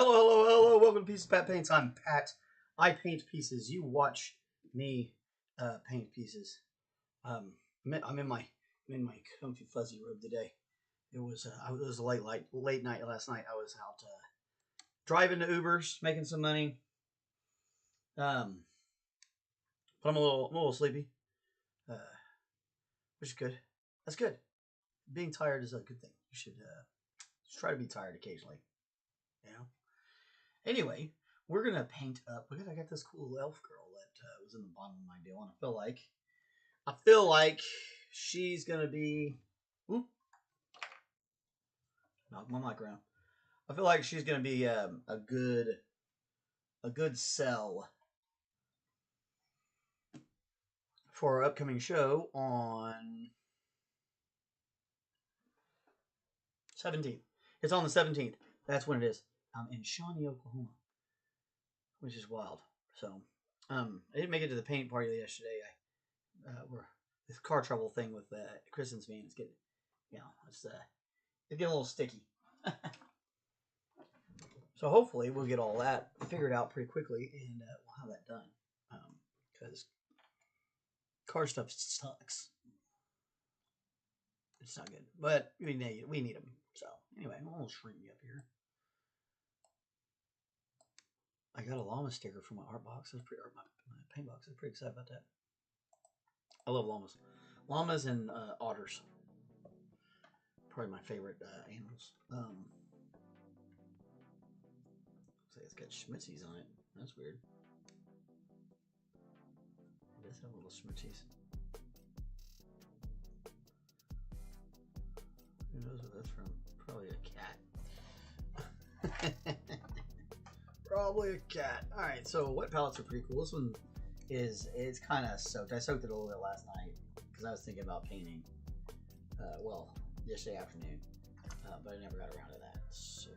Hello, hello, hello. Welcome to Pieces Pat Paints. I'm Pat. I paint pieces. You watch me paint pieces. I'm in my comfy fuzzy robe today. It was a late night last night. I was out driving to Ubers, making some money. But I'm a little sleepy, which is good. That's good. Being tired is a good thing. You should just try to be tired occasionally. You know. Anyway, we're gonna paint up. Look at, I got this cool elf girl that was in the bottom of my deal, and I feel like she's gonna be. Whoop, knock my mic around. I feel like she's gonna be a good sell for our upcoming show on 17th. It's on the 17th. That's when it is. In Shawnee, Oklahoma, which is wild. So, I didn't make it to the paint party yesterday. This car trouble thing with Kristen's van is getting, it's getting a little sticky. So hopefully we'll get all that figured out pretty quickly, and we'll have that done. Because car stuff sucks. It's not good, but we need them. So anyway, I'm gonna shrink me up here. I got a llama sticker from my art box. That's pretty, or my paint box. I'm pretty excited about that. I love llamas. Llamas and otters. Probably my favorite animals. It's got schmitzies on it. That's weird. It does have little schmitzies. Who knows what that's from? Probably a cat. Probably a cat. Alright, so wet palettes are pretty cool. This one it's kind of soaked. I soaked it a little bit last night because I was thinking about painting. Yesterday afternoon. But I never got around to that. So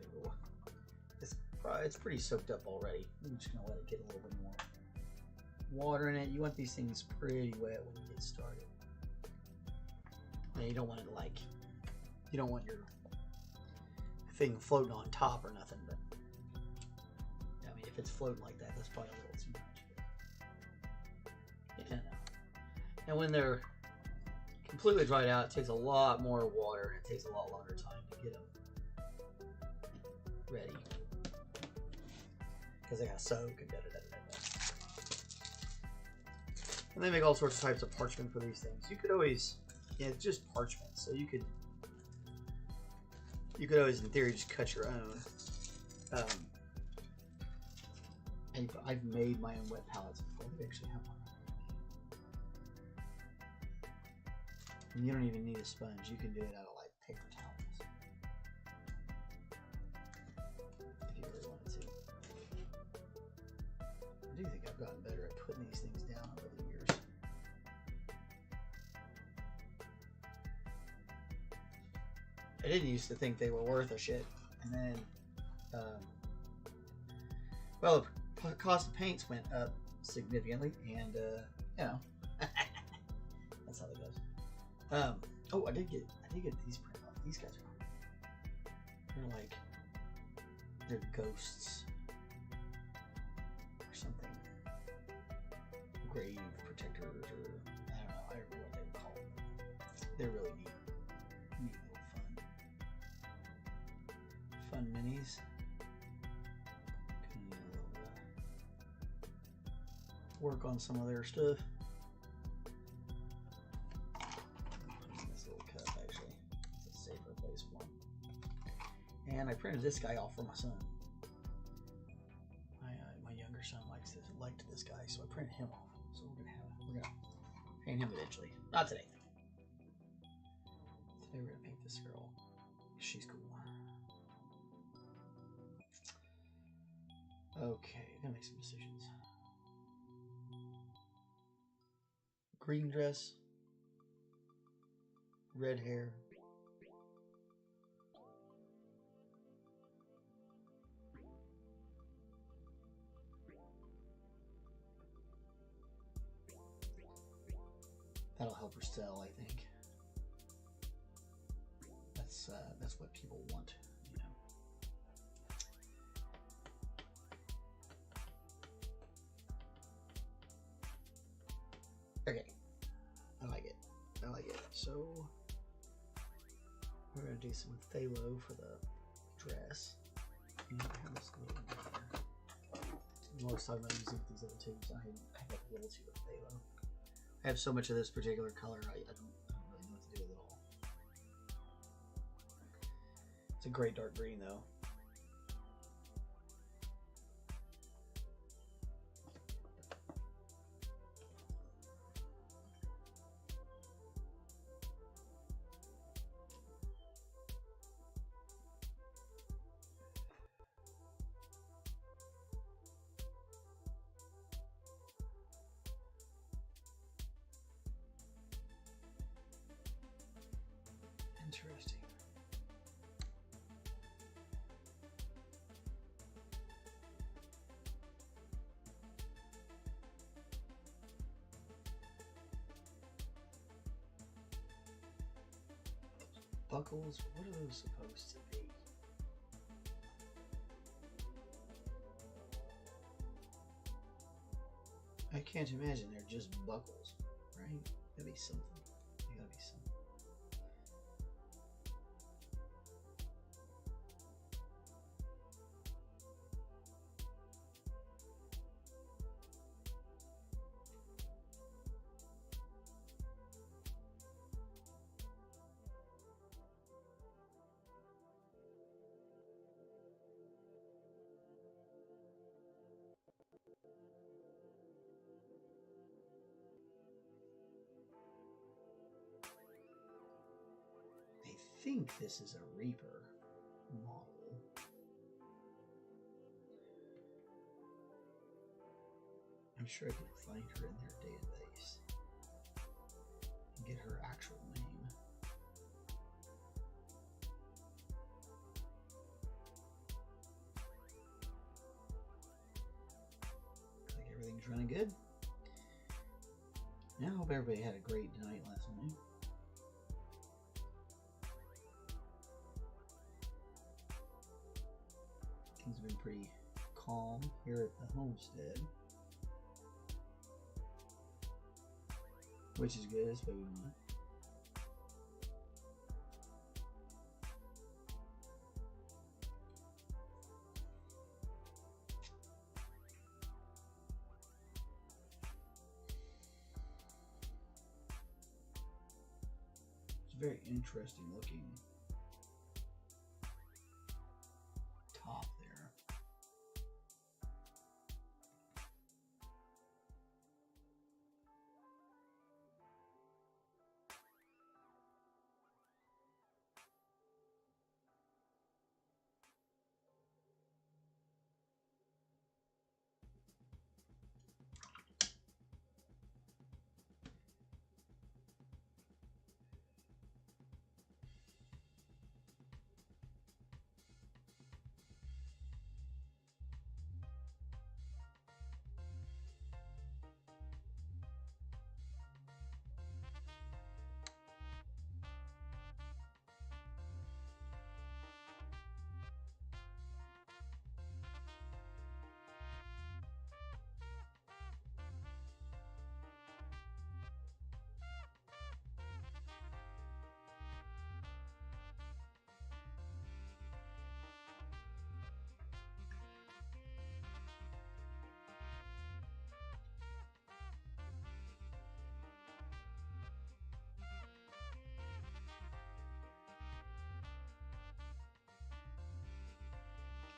it's pretty soaked up already. I'm just going to let it get a little bit more water in it. You want these things pretty wet when you get started. And you don't want it you don't want your thing floating on top or nothing, but if it's floating like that, that's probably a little too much. Yeah. And when they're completely dried out, it takes a lot more water and it takes a lot longer time to get them ready. Because they got to soak and And they make all sorts of types of parchment for these things. You could always, it's just parchment, so you could always, in theory, just cut your own. And I've made my own wet palettes before. They actually have one. And you don't even need a sponge. You can do it out of like paper towels. If you really wanted to. I do think I've gotten better at putting these things down over the years. I didn't used to think they were worth a shit. And then, the cost of paints went up significantly, and that's how it goes. I did get these print off. These guys are they're ghosts or something, grave protectors, or I don't know what they would call them. They're really neat little fun minis. Work on some of their stuff. This little cup, actually, it's a safer place for them. And I printed this guy off for my son. My younger son liked this guy, so I printed him off. So we're gonna paint him eventually. Not today. Today we're gonna paint this girl. She's cool. Okay, gotta make some decisions. Green dress, red hair. That'll help her sell, I think. That's what people want, Okay. I like it. I like it. So we're gonna do some phthalo for the dress. And have this little in here. I was talking about using these other tubes. I have a little tube of phthalo. I have so much of this particular color, I don't really know what to do with it all. It's a great dark green though. Interesting. Buckles, what are those supposed to be? I can't imagine they're just buckles, right? Gotta be something. They gotta be something. I think this is a Reaper model. I'm sure I could find her in their database and get her actual name. Looks like everything's running good. Yeah, I hope everybody had a great night last night. Things have been pretty calm here at the homestead, which is good. That's what we want. It's very interesting looking top there.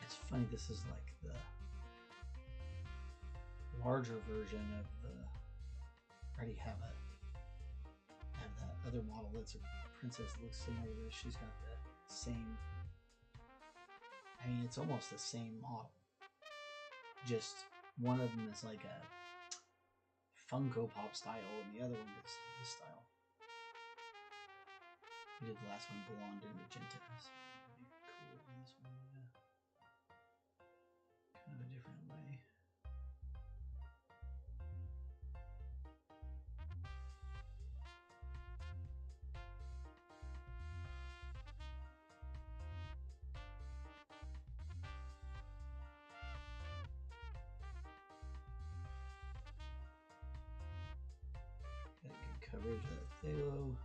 It's funny, this is like the larger version of the, I already have that other model that's a princess that looks similar to this. She's got the same, I mean, it's almost the same model. Just one of them is like a Funko Pop style and the other one is this style. We did the last one blonde and magenta. So it'd be cool in this one. Kind of a different way. there's a phthalo.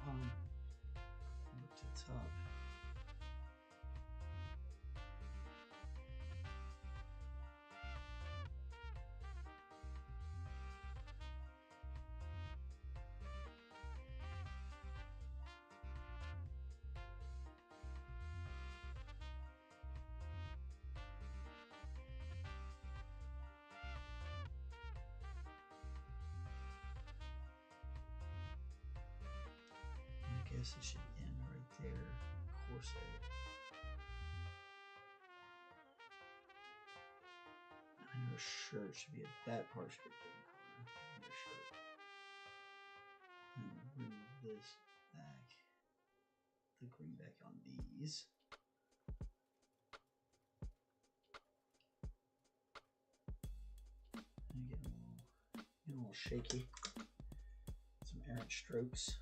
Up to the top. I guess it should end right there. Corset. And her shirt should be that part should be a different color. Her shirt. And bring this back. The green back on these. And get a little shaky. Some errant strokes.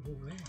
Red.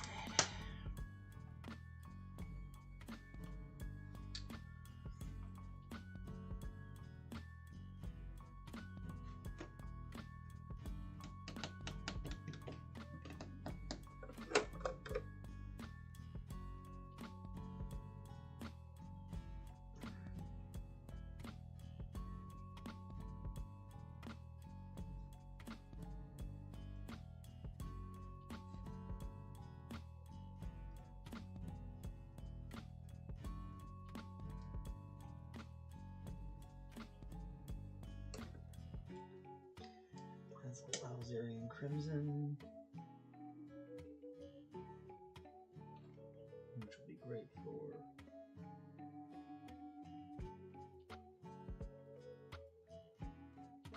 That's Alzarian Crimson, which will be great for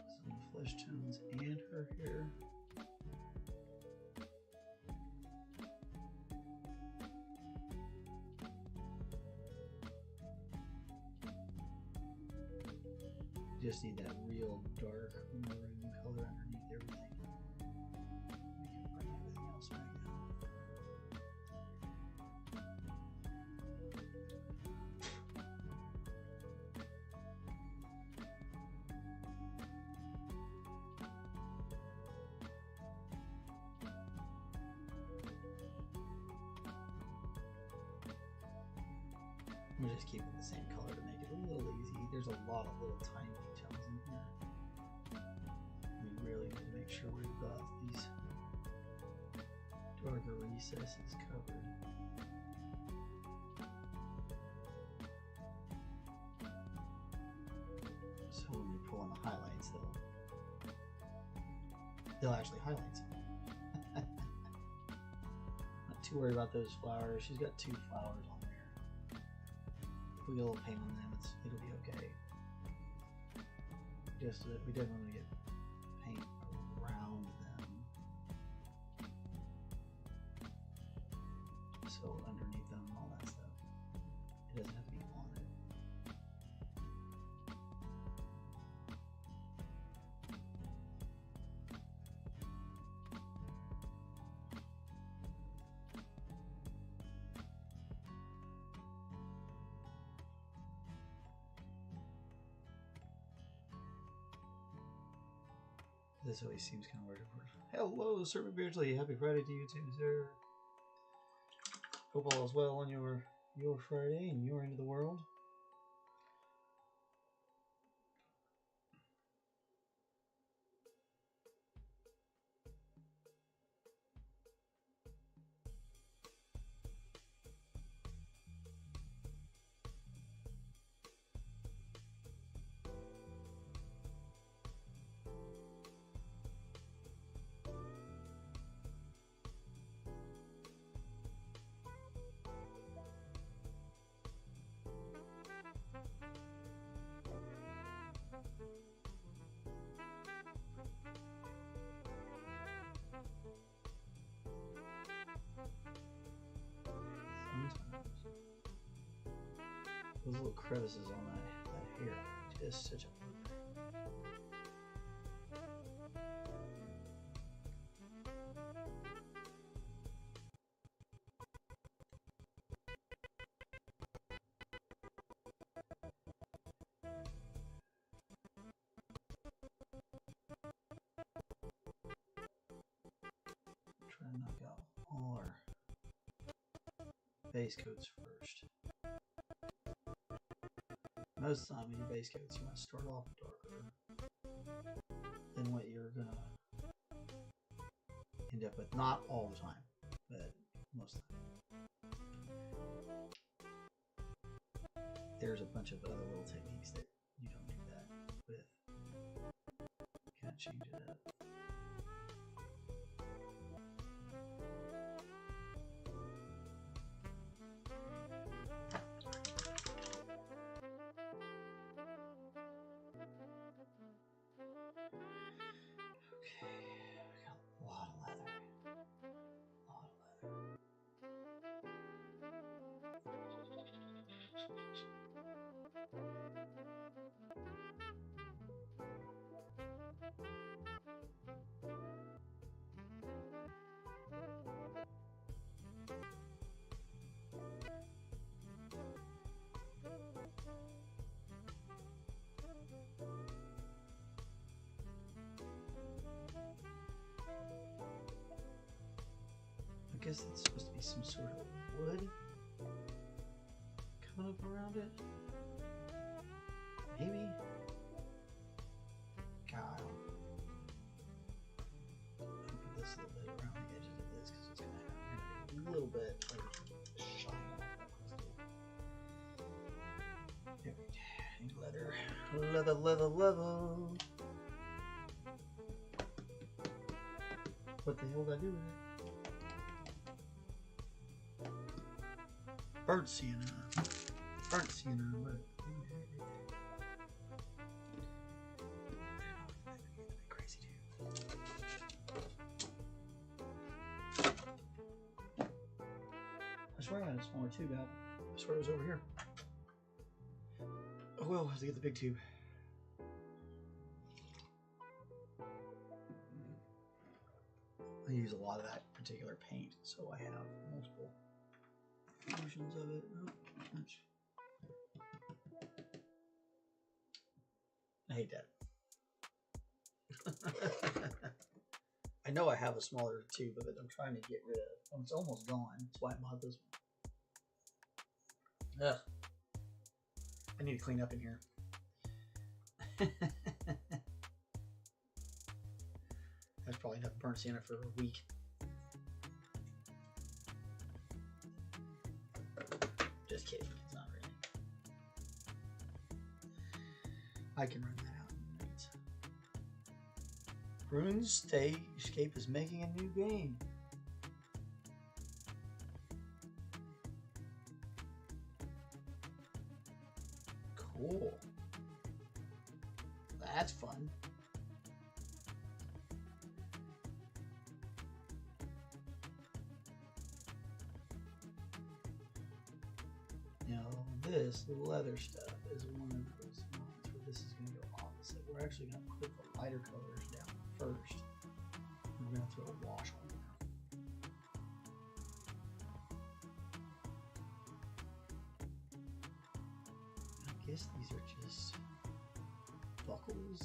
some flesh tones and her hair. You just need that real dark maroon color underneath everything. We can bring everything else back out. We'll just keep it the same color to make it a little easy. There's a lot of little tiny details in here. We really need to make sure we've got these darker recesses covered. So when we pull on the highlights, they'll actually highlight something. Not too worried about those flowers. She's got 2 flowers on there. If we get a little paint on them, it'll be okay. Just that we definitely want to get paint around them. So underneath them and all that stuff. It doesn't have to be on it. This always seems kind of weird. Hello, Sir McBeardsly. Happy Friday to you too, sir. Hope all is well on your Friday and your end of the world. those little crevices on that hair. Just such a trying to knock out all our base coats first. Most of the time with your base coats, you want to start off darker than what you're gonna end up with. Not all the time, but most of the time. There's a bunch of other little techniques that you don't do that with. Kind of change it up. I guess it's supposed to be some sort of wood coming up around it. Maybe? God, I'll put this a little bit around the edges of this because it's going to have a little bit of shine off that crystal. There we go. Leather. What the hell did I do with it? Burnt sienna. Burnt sienna. Crazy dude. I swear I had a smaller tube out. I swear it was over here. Oh well, I have to get the big tube. I use a lot of that particular paint, so I have multiple versions of it. Oh, I hate that. I know I have a smaller tube of it I'm trying to get rid of. Oh, it's almost gone. That's why I bought this one. Ugh. I need to clean up in here. That's probably enough burnt sienna for a week. Just kidding, it's not really. I can run that out in minutes. RuneScape is making a new game. Cool. That's fun. Now, this leather stuff is one of those ones where this is going to go opposite. We're actually going to put the lighter colors down first. And we're going to throw a wash on there. I guess these are just buckles.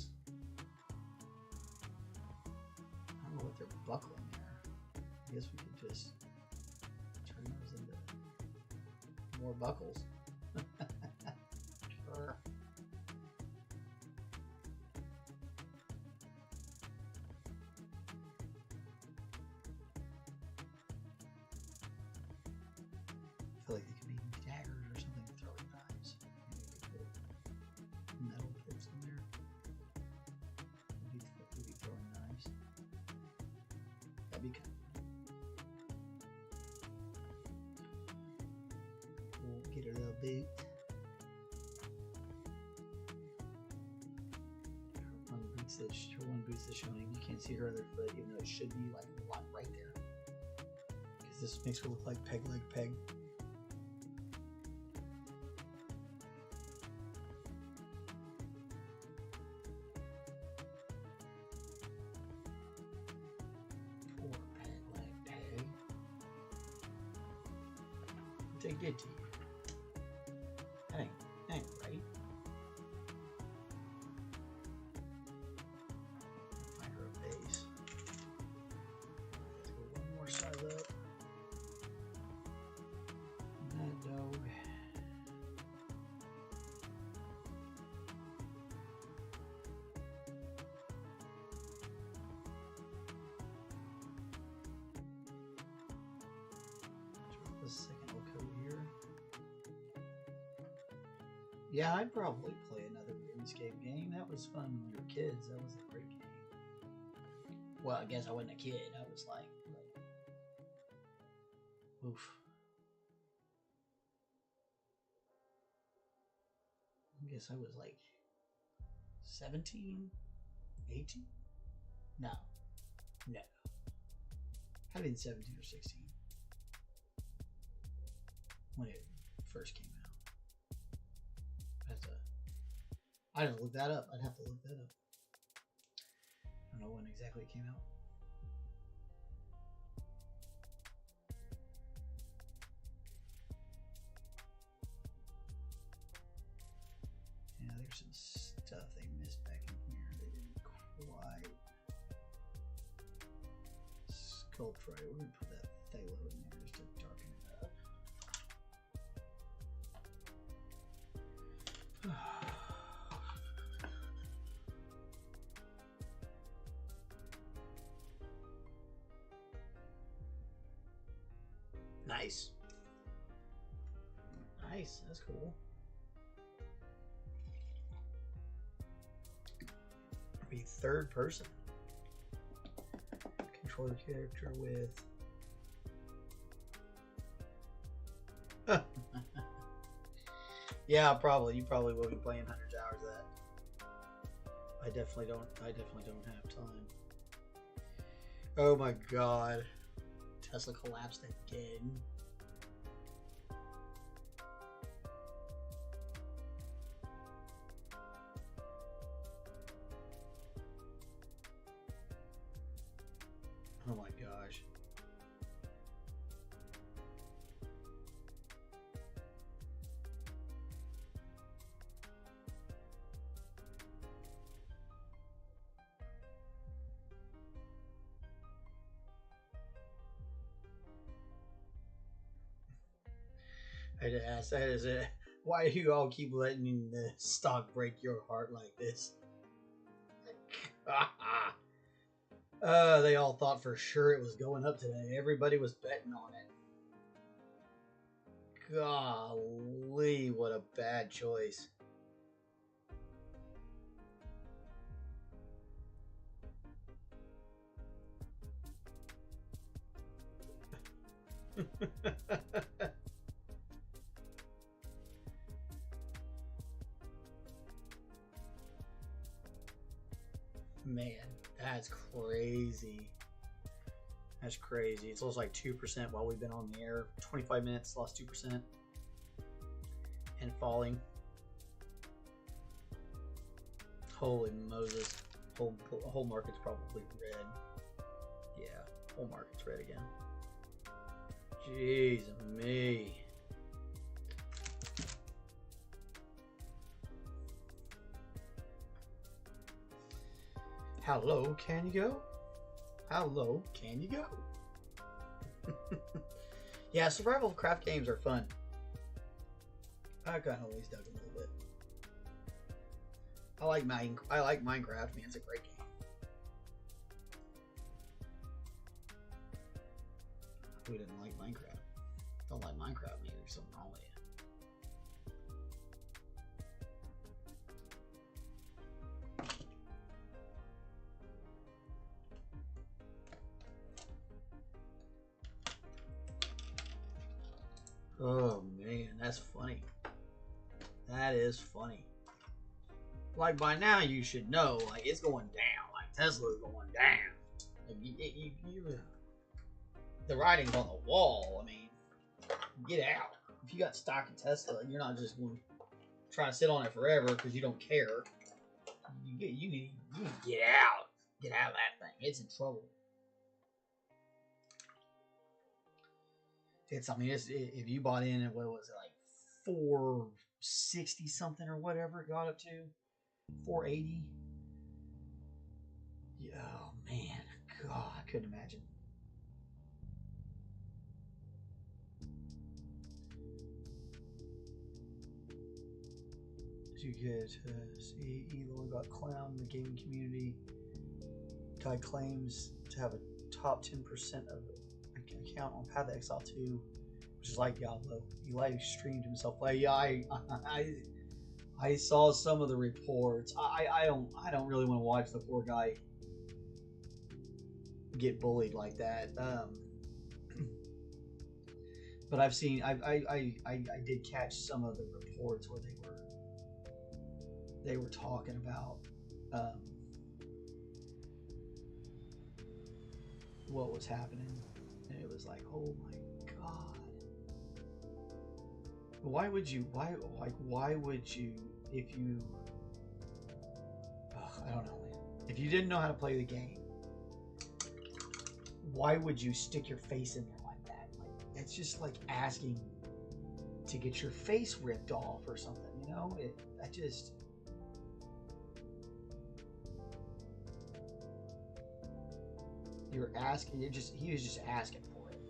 I don't know what they're buckling there. I guess we could just turn those into more buckles. Sure. I feel like they could be daggers or something to throw in knives. Maybe they put metal tips in there. Maybe throwing knives. That'd be kind of we'll get a little boot. Her one boot's showing. You can't see her other foot, even though it should be like right there. Because this makes her look like peg leg peg. to get to you. That ain't right. Find her a base. Let's go one more size up. That dog. The second look over here. Yeah, I'd probably play another RuneScape game. That was fun when we were kids. That was a great game. Well, I guess I wasn't a kid. I was like oof. I guess I was like 17, 18? No. Had been 17 or 16 when it first came out. I didn't look that up. I'd have to look that up. I don't know when exactly it came out. Yeah, there's some stuff they missed back in here. They didn't quite sculpt right. We're gonna put that phthalo in there just to darken it up. Nice. Nice, that's cool. Be third person. Control your character with yeah, probably. You probably will be playing hundreds of hours of that. I definitely don't have time. Oh my god. Tesla collapsed again. Oh my gosh. I had to ask, why do you all keep letting the stock break your heart like this? They all thought for sure it was going up today. Everybody was betting on it. Golly, what a bad choice. Man, that's crazy. That's crazy. It's almost like 2% while we've been on the air. 25 minutes, lost 2%. And falling. Holy Moses. Whole market's probably red. Yeah, whole market's red again. Jeez me. How low can you go? How low can you go? Yeah, survival craft games are fun. I kind of always dug a little bit. I like Minecraft, man. It's a great game. Who didn't like Minecraft? Don't like Minecraft, man. There's something wrong with you. Oh man, that's funny. That is funny. Like by now you should know, like it's going down. Like Tesla's going down. Like the writing's on the wall. I mean, get out. If you got stock in Tesla, you're not just going to try to sit on it forever because you don't care. You need to get out. Get out of that thing. It's in trouble. I mean, if you bought in at what was it, like 460 something or whatever it got up to, 480. Yeah, oh man, God, I couldn't imagine. You could see Elon got clowned in the gaming community. Guy claims to have a top 10% of account on Path of Exile 2, which is like Diablo. He live streamed himself play. Yeah, I saw some of the reports. I don't really want to watch the poor guy get bullied like that. But I've seen I did catch some of the reports where they were talking about what was happening, and it was like, oh my God, why would you if you I don't know, if you didn't know how to play the game, why would you stick your face in there like that? Like, it's just like asking to get your face ripped off or something, you know? You're asking, he was just asking for it.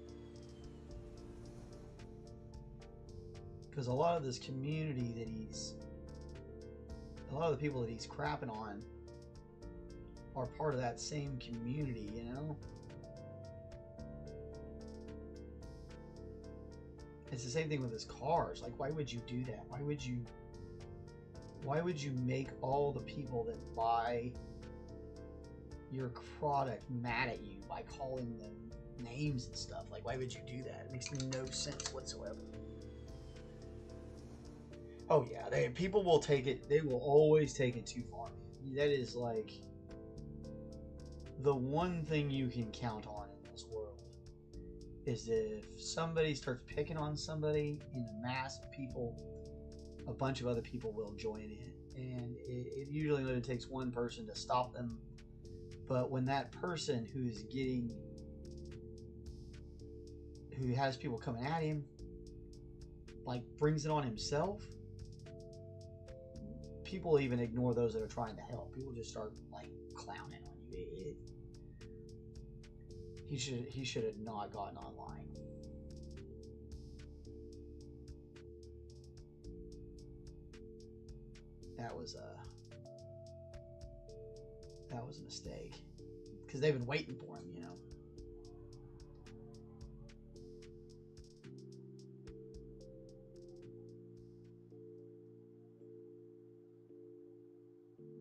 Because a lot of this community a lot of the people that he's crapping on are part of that same community, you know? It's the same thing with his cars. Like, why would you do that? Why would you make all the people that buy your product mad at you by calling them names and stuff? Like, why would you do that? It makes no sense whatsoever. Oh yeah, people will take it. They will always take it too far. That is like the one thing you can count on in this world is if somebody starts picking on somebody in a mass of people, a bunch of other people will join in, and it usually only takes one person to stop them. But when that person who has people coming at him, like, brings it on himself, people even ignore those that are trying to help. People just start like clowning on you. He should have not gotten online. That was a mistake, because they've been waiting for him, you know.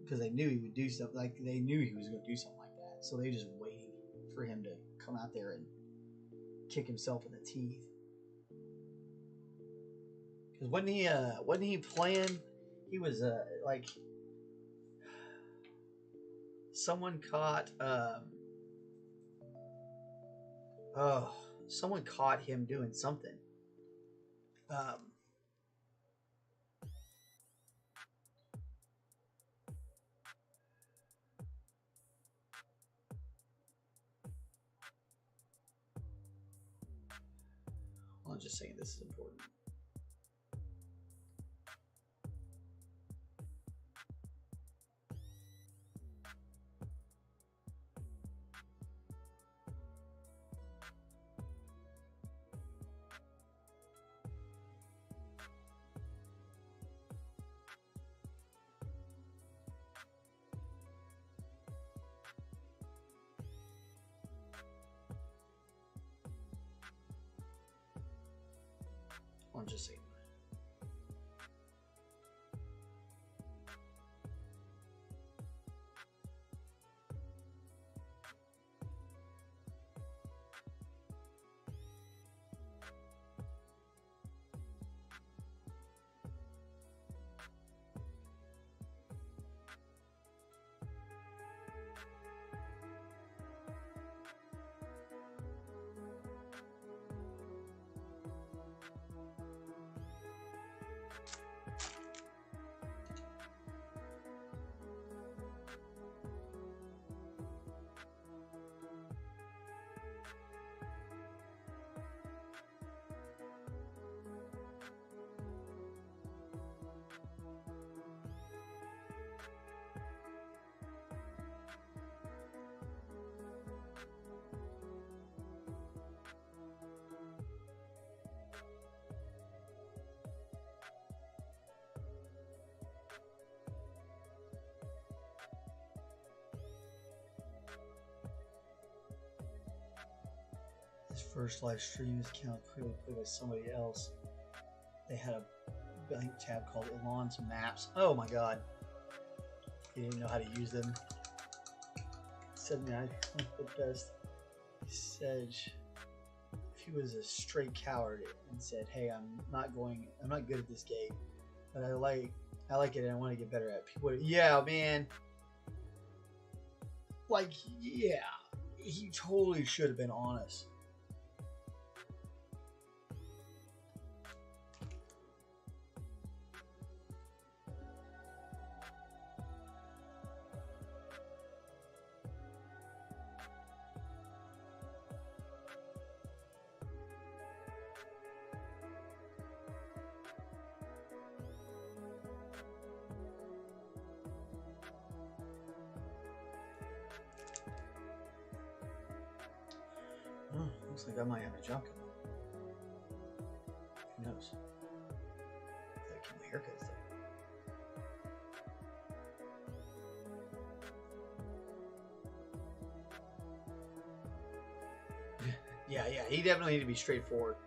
Because they knew he would do something, like they knew he was going to do something like that, so they just waited for him to come out there and kick himself in the teeth. Because wasn't he playing? He was like, someone caught someone caught him doing something. I'm just saying this is important. I'm just saying. First live stream is account clearly played by somebody else. They had a blank tab called Elon's Maps. Oh my god. He didn't know how to use them. Said me I the best. He said if he was a straight coward and said, "Hey, I'm not good at this game, but I like it and I want to get better at it." People would, yeah, man. Like, yeah, he totally should have been honest. Looks like I might have a job coming. Who knows? Gotta keep my haircuts though. Yeah, he definitely need to be straightforward.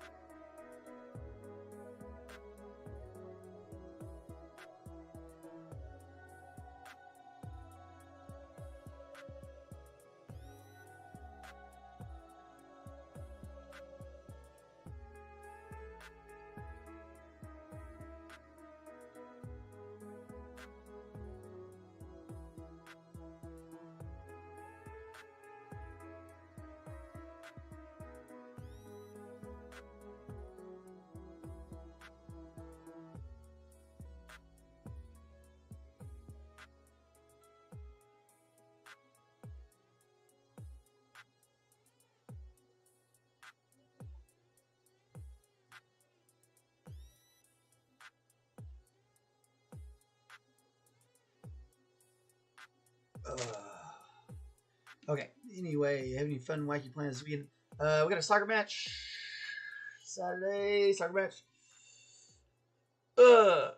Okay. Anyway, have any fun, wacky plans this weekend? We got a soccer match Saturday. Soccer match. I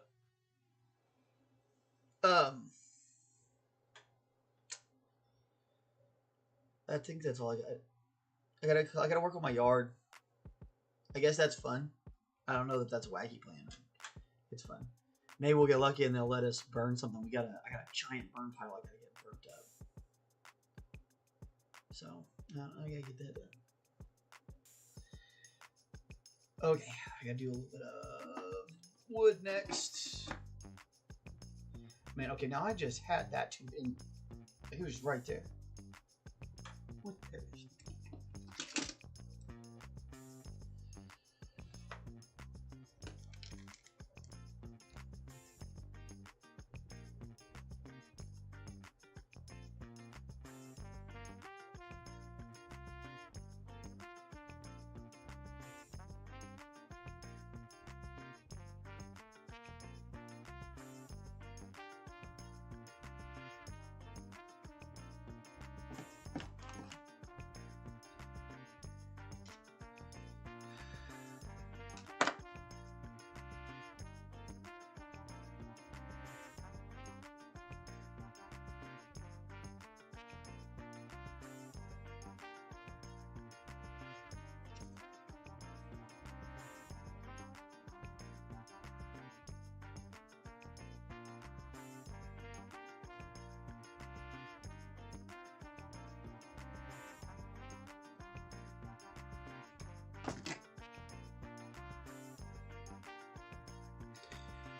think that's all I got. I gotta work on my yard. I guess that's fun. I don't know that that's a wacky plan. It's fun. Maybe we'll get lucky and they'll let us burn something. I got a giant burn pile I gotta get burnt up. So I gotta get that done. Okay, I gotta do a little bit of wood next. Man, okay, now I just had that tube in. He was right there. What the hell is it?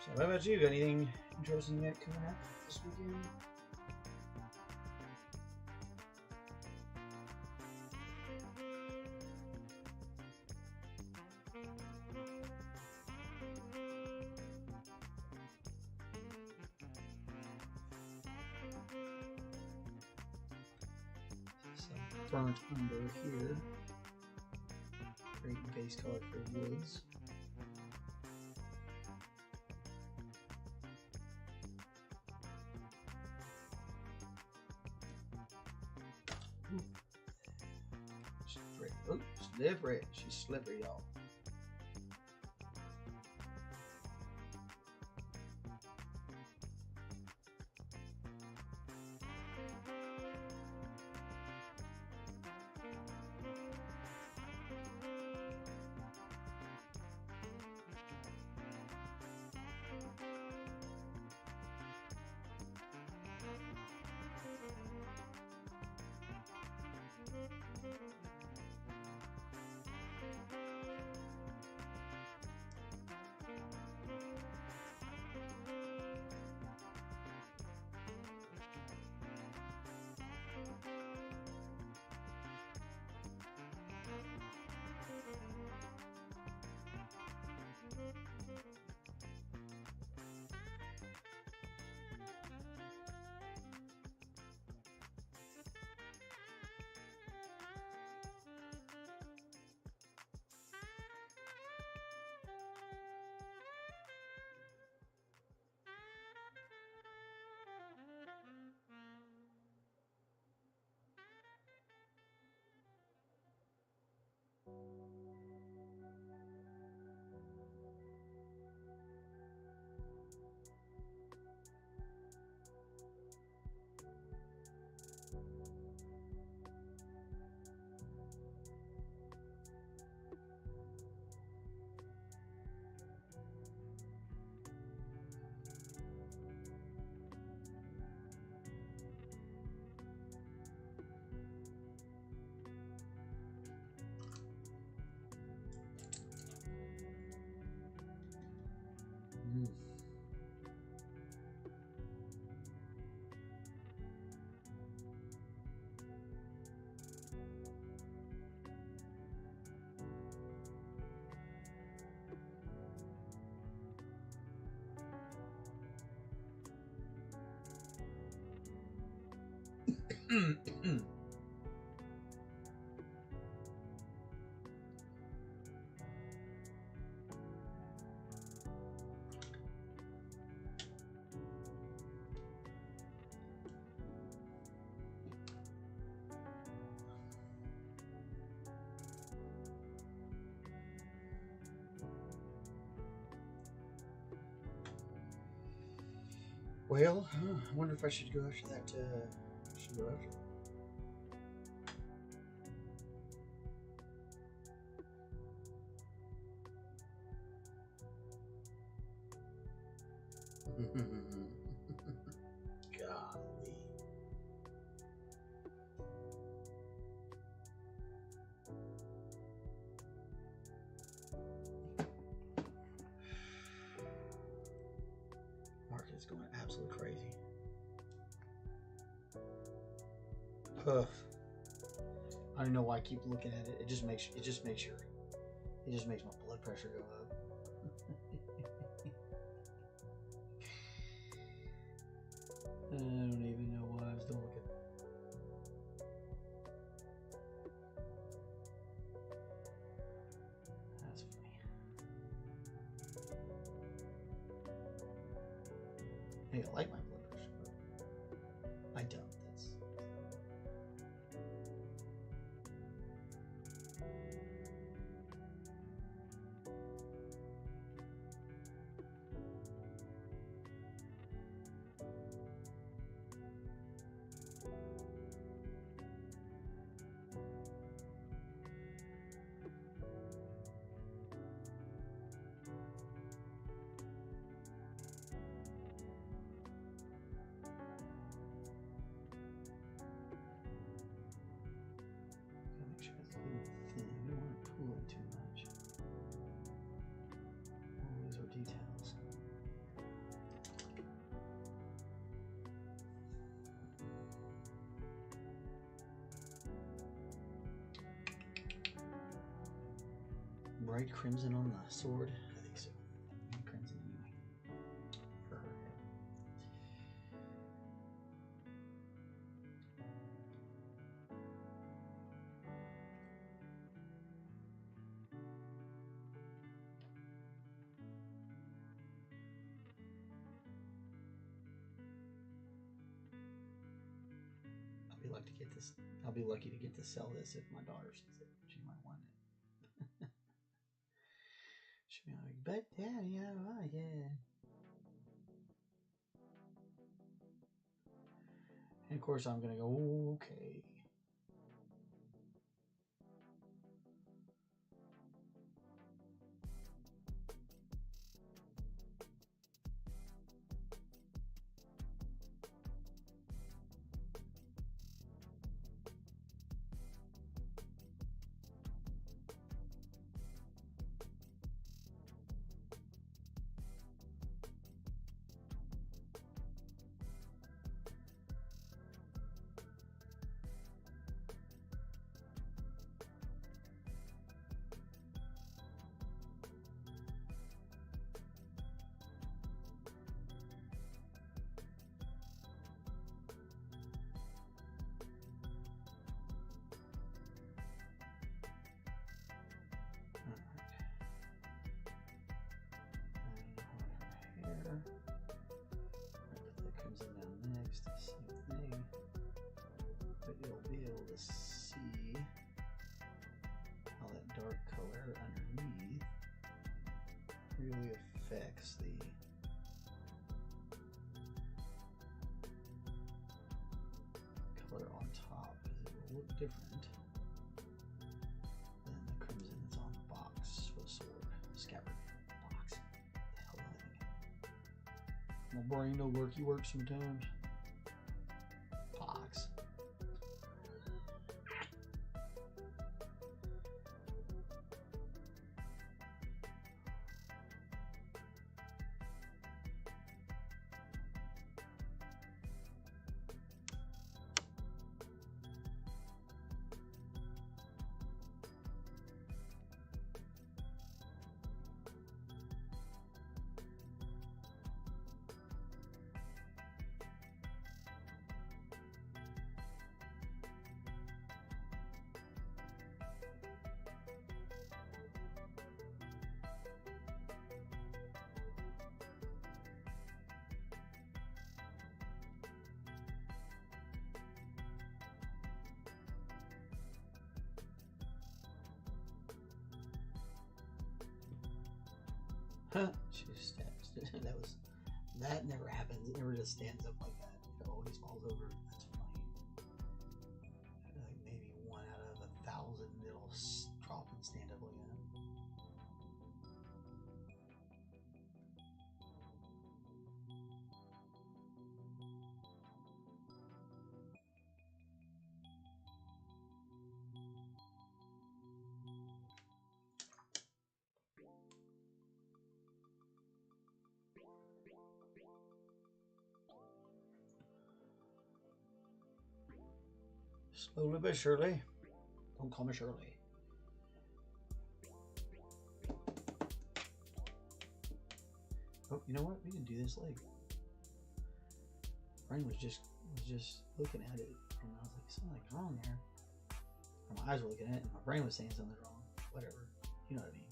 So what about you? Got anything interesting yet coming up this weekend? Some burnt umber here. Great base color for woods. Oh, slippery. She's slippery, y'all. Well, I wonder if I should go after that. I should go after that. Golly. Market is going absolutely crazy. Puff. I don't know why I keep looking at it. It just makes my blood pressure go up. I don't even know why I was doing it. That's funny. Hey, I like my blood pressure, but I don't. That's make sure it's getting thin. I don't want to pull it too much. All these are details. Bright crimson on the sword. I think so. Crimson anyway. For her head. I'll be lucky to get to sell this if my daughter sees it. She might want it. She'll be like, but Daddy, I like it. And of course I'm gonna go, okay. That comes in down next, same thing, but you'll be able to see how that dark color underneath really affects the color on top, because it will look different than the crimson that's on the box for the sword, the scabbard box. The hell do I think? My brain no worky work sometimes. Box. Huh? She just stands. That never happens. It never just stands up like that. It always falls over. That's funny. Like maybe 1 out of 1,000 it'll drop and stand up like that. Slowly but surely. Don't call me Shirley. Oh, you know what? We can do this leg. Brain was just looking at it, and I was like, something's wrong there. And my eyes were looking at it, and my brain was saying something's wrong. Whatever. You know what I mean.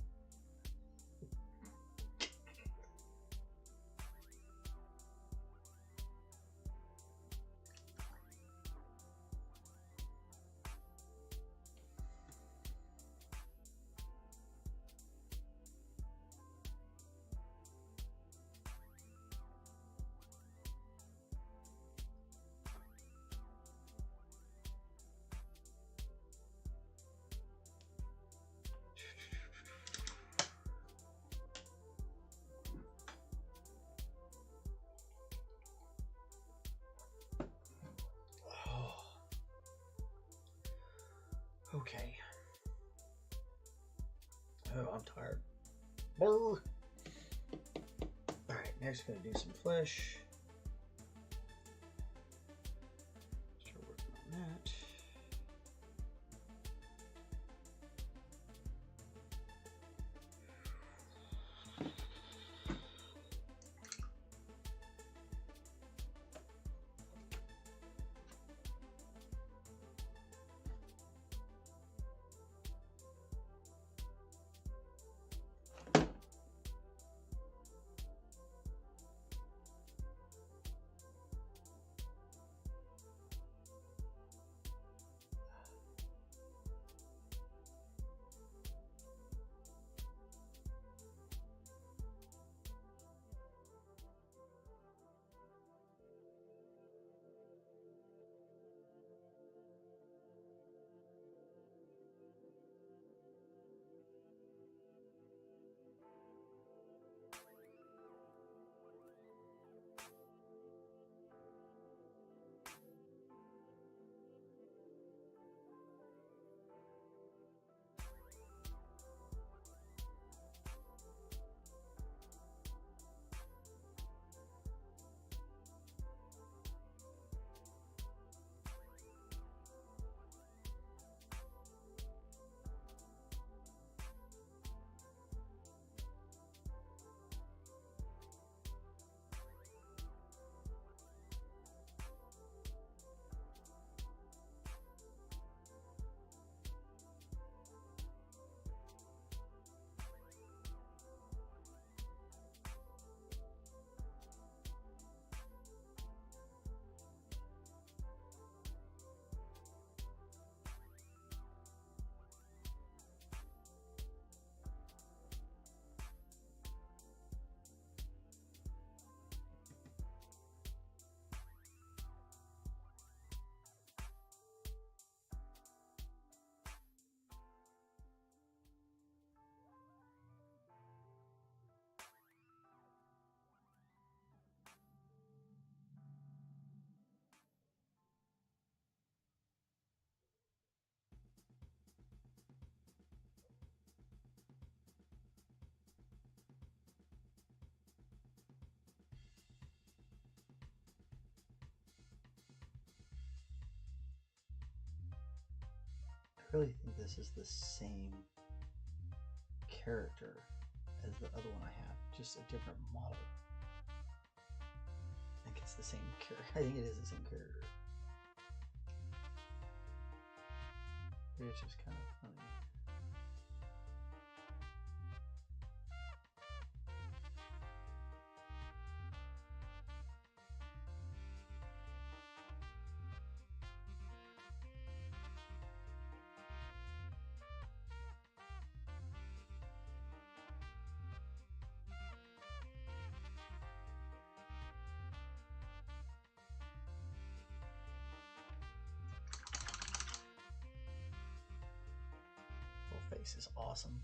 Okay. Oh, I'm tired. Alright, next gonna do some flesh. Start working on that. I really think this is the same character as the other one I have, just a different model. I think it's the same character. I think it is the same character. It's just kind of funny. makes this awesome.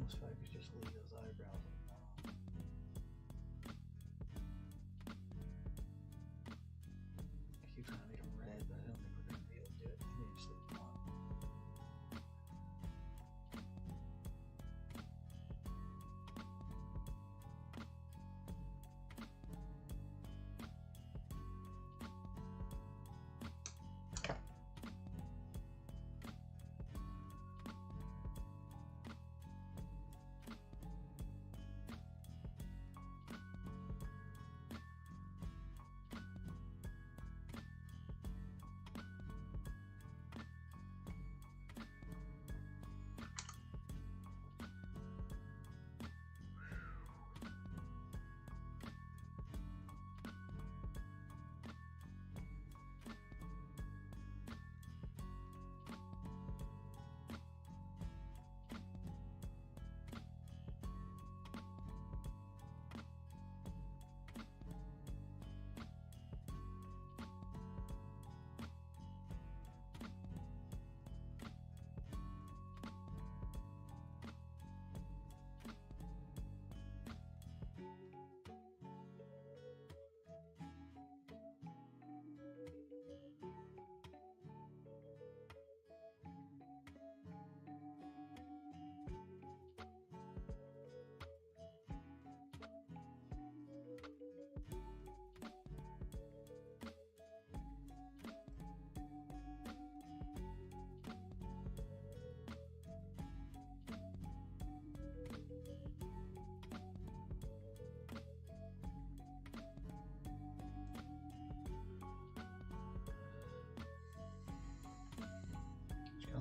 If I could just leave those eyebrows alone. I keep trying to make them red, but I don't think we're going to be able to do it. Maybe just leave them on.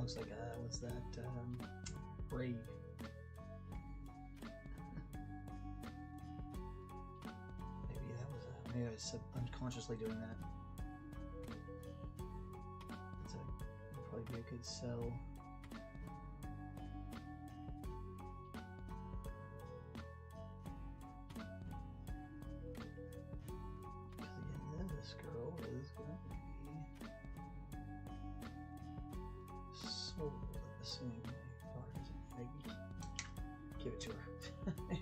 Looks like what's that? Brave. Maybe I was unconsciously doing that. That'd probably be a good sell. Because again, this girl is going to be sold. Assuming my daughter isn't maybe give it to her.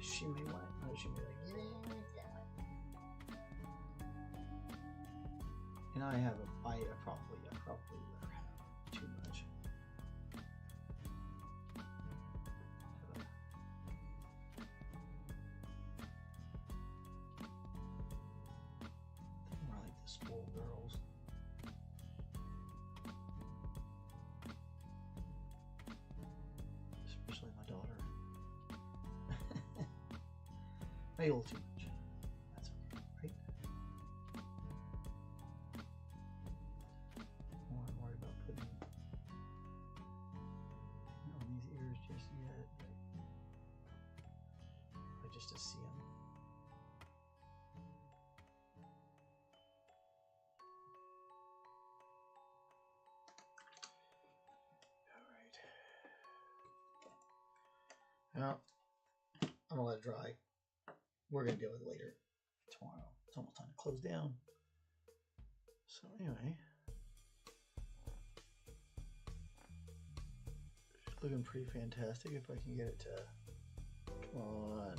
She may want it. No, she may like, and I have I probably let her have too much. More like the spoiled girls. Maybe a little too much. That's okay, right? I'm worried about putting on these ears just yet, but just to see them. Well, I'm gonna let it dry. We're gonna deal with it later tomorrow. It's almost time to close down. So anyway, it's looking pretty fantastic. If I can get it to come on.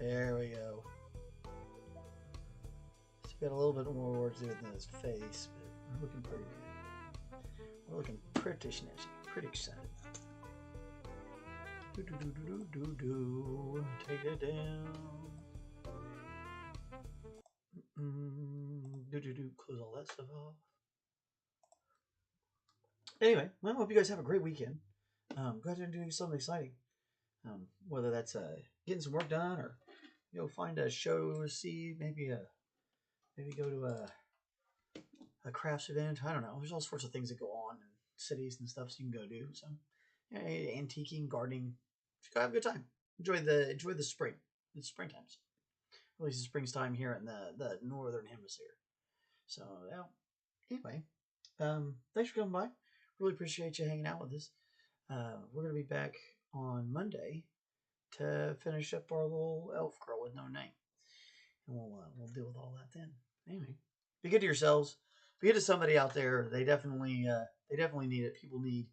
There we go. Got a little bit more work to do than his face, but we're looking pretty good. We're looking pretty snazzy, pretty excited. Do do do do do do. Take it down. Do do do. Close all that stuff off. Anyway, well, I hope you guys have a great weekend. Go out there and do something exciting. Whether that's getting some work done, or find a show to see, maybe go to a crafts event. I don't know. There's all sorts of things that go on in cities and stuff, so you can go do. So, antiquing, gardening. Just go have a good time. Enjoy the spring. It's springtime. At least it's springtime here in the northern hemisphere. So, anyway, thanks for coming by. Really appreciate you hanging out with us. We're gonna be back on Monday to finish up our little elf girl with no name, and we'll deal with all that then. Anyway, be good to yourselves. Be good to somebody out there. They definitely need it. People need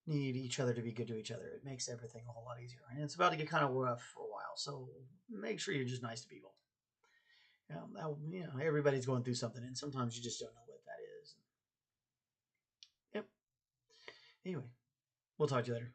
each other to be good to each other. It makes everything a whole lot easier. And it's about to get kind of rough for a while, so make sure you're just nice to people. Everybody's going through something, and sometimes you just don't know what that is. Yep. Anyway, we'll talk to you later.